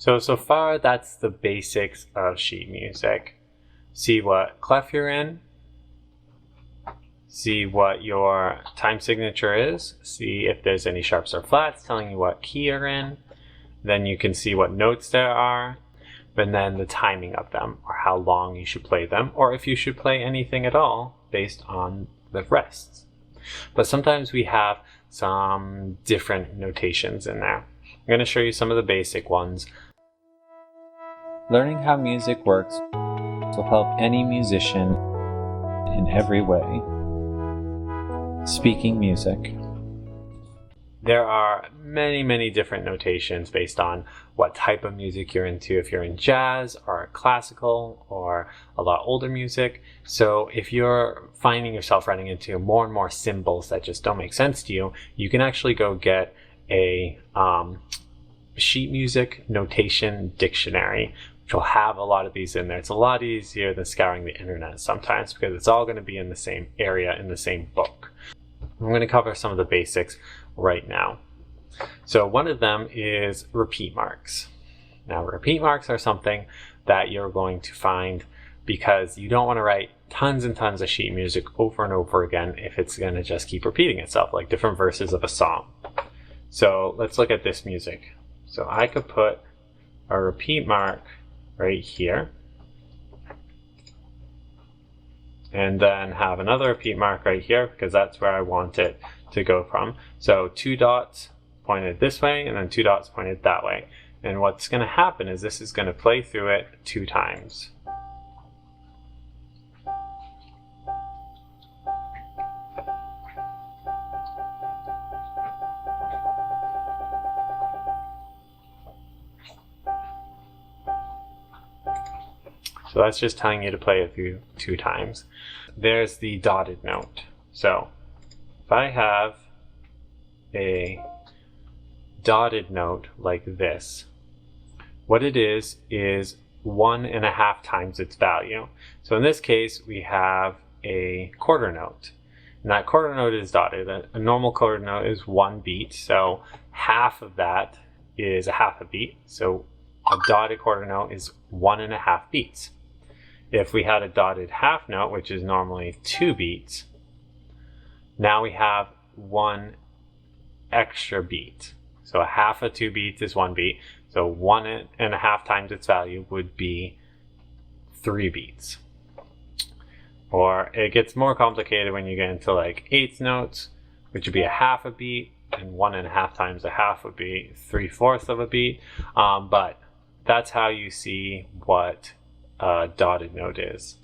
So far that's the basics of sheet music. See what clef you're in, see what your time signature is, see if there's any sharps or flats telling you what key you're in. Then you can see what notes there are, and then the timing of them, or how long you should play them, or if you should play anything at all based on the rests. But sometimes we have some different notations in there. I'm going to show you some of the basic ones. Learning how music works will help any musician in every way. Speaking music. There are many different notations based on what type of music you're into, if you're in jazz or classical or a lot older music. So if you're finding yourself running into more and more symbols that just don't make sense to you, you can actually go get a sheet music notation dictionary, which will have a lot of these in there. It's a lot easier than scouring the internet sometimes because it's all going to be in the same area in the same book. I'm going to cover some of the basics right now. So one of them is repeat marks. Now repeat marks are something that you're going to find because you don't want to write tons and tons of sheet music over and over again if it's going to just keep repeating itself, like different verses of a song. So let's look at this music. So I could put a repeat mark right here, and then have another repeat mark right here because that's where I want it to go from. So 2 dots pointed this way and then 2 dots pointed that way. And what's going to happen is this is going to play through it 2 times. So that's just telling you to play it through 2 times. There's the dotted note. So if I have a dotted note like this, what it is 1.5 times its value. So in this case, we have a quarter note. And that quarter note is dotted. A normal quarter note is 1 beat. So half of that is a half a beat. So a dotted quarter note is 1.5 beats. If we had a dotted half note, which is normally 2 beats, now we have 1 extra beat. So a half of 2 beats is 1 beat. So 1.5 times its value would be 3 beats. Or it gets more complicated when you get into like eighth notes, which would be a half a beat, and 1.5 times a half would be 3/4 of a beat. But that's how you see what a dotted note is.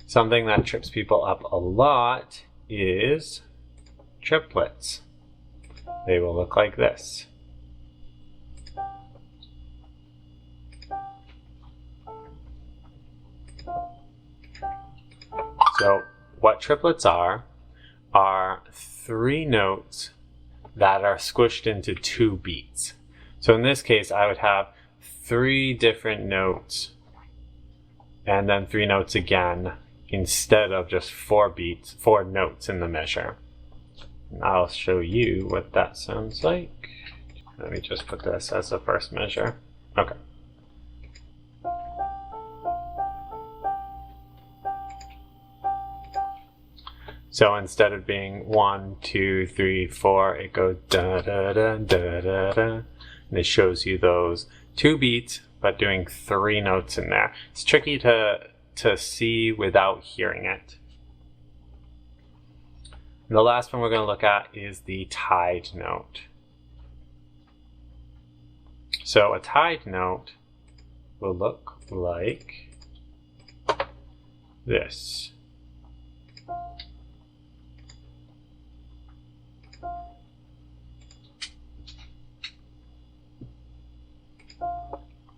Something that trips people up a lot is triplets. They will look like this. So what triplets are 3 notes that are squished into 2 beats. So in this case, I would have 3 different notes and then 3 notes again instead of just 4 notes in the measure. And I'll show you what that sounds like. Let me just put this as the first measure. Okay. So instead of being 1, 2, 3, 4, it goes da da da da da da, and it shows you those 2 beats, but doing 3 notes in there. It's tricky to see without hearing it. And the last one we're going to look at is the tied note. So a tied note will look like this.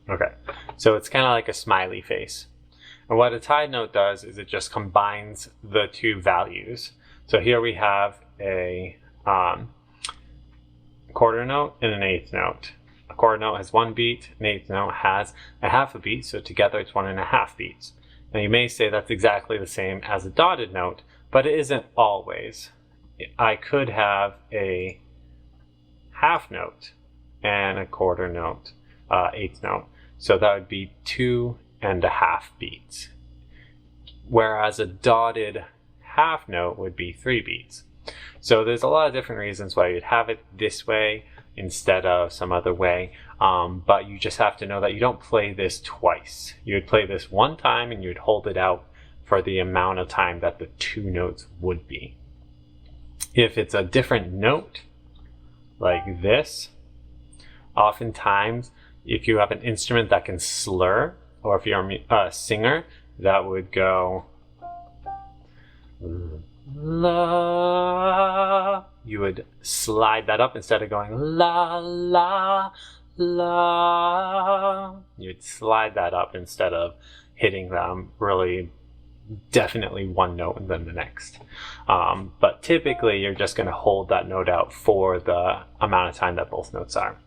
Okay, so it's kind of like a smiley face. And what a tied note does is it just combines the 2 values. So here we have a quarter note and an eighth note. A quarter note has 1 beat, an eighth note has a half a beat, so together it's 1.5 beats. Now you may say that's exactly the same as a dotted note, but it isn't always. I could have a half note and a quarter note. eighth note. So that would be 2.5 beats. Whereas a dotted half note would be 3 beats. So there's a lot of different reasons why you'd have it this way instead of some other way. But you just have to know that you don't play this twice. You would play this one time and you'd hold it out for the amount of time that the 2 notes would be. If it's a different note, like this, oftentimes if you have an instrument that can slur, or if you're a singer, that would go la. You would slide that up instead of going la la la. You'd slide that up instead of hitting them really definitely one note and then the next. But typically you're just going to hold that note out for the amount of time that both notes are.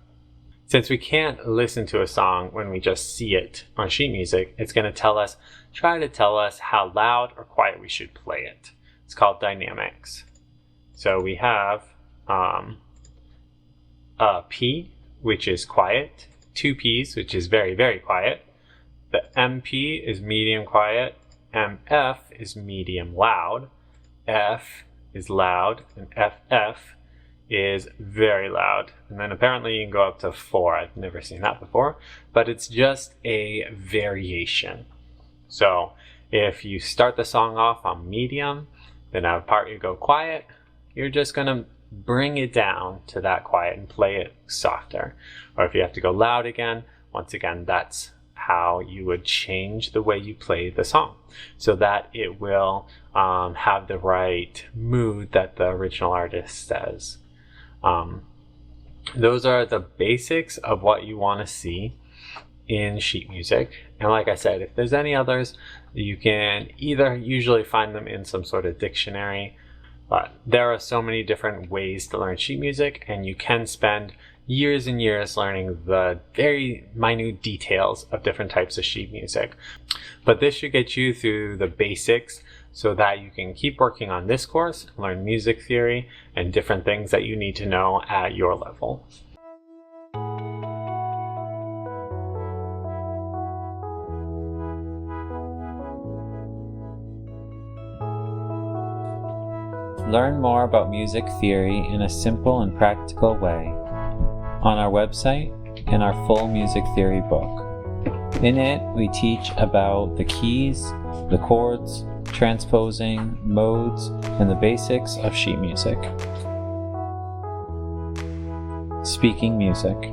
Since we can't listen to a song when we just see it on sheet music, it's going to try to tell us how loud or quiet we should play it. It's called dynamics. So we have a P, which is quiet, 2 Ps, which is very, very quiet. The MP is medium quiet, MF is medium loud, F is loud, and FF is very loud. And then apparently you can go up to 4. I've never seen that before, but it's just a variation. So if you start the song off on medium, then at a part you go quiet, you're just going to bring it down to that quiet and play it softer. Or if you have to go loud again, once again, that's how you would change the way you play the song so that it will have the right mood that the original artist says. Those are the basics of what you want to see in sheet music. And like I said, if there's any others, you can either usually find them in some sort of dictionary, but there are so many different ways to learn sheet music, and you can spend years and years learning the very minute details of different types of sheet music. But this should get you through the basics so that you can keep working on this course, learn music theory, and different things that you need to know at your level. Learn more about music theory in a simple and practical way on our website and our full music theory book. In it, we teach about the keys, the chords, transposing, modes, and the basics of sheet music. Speaking music.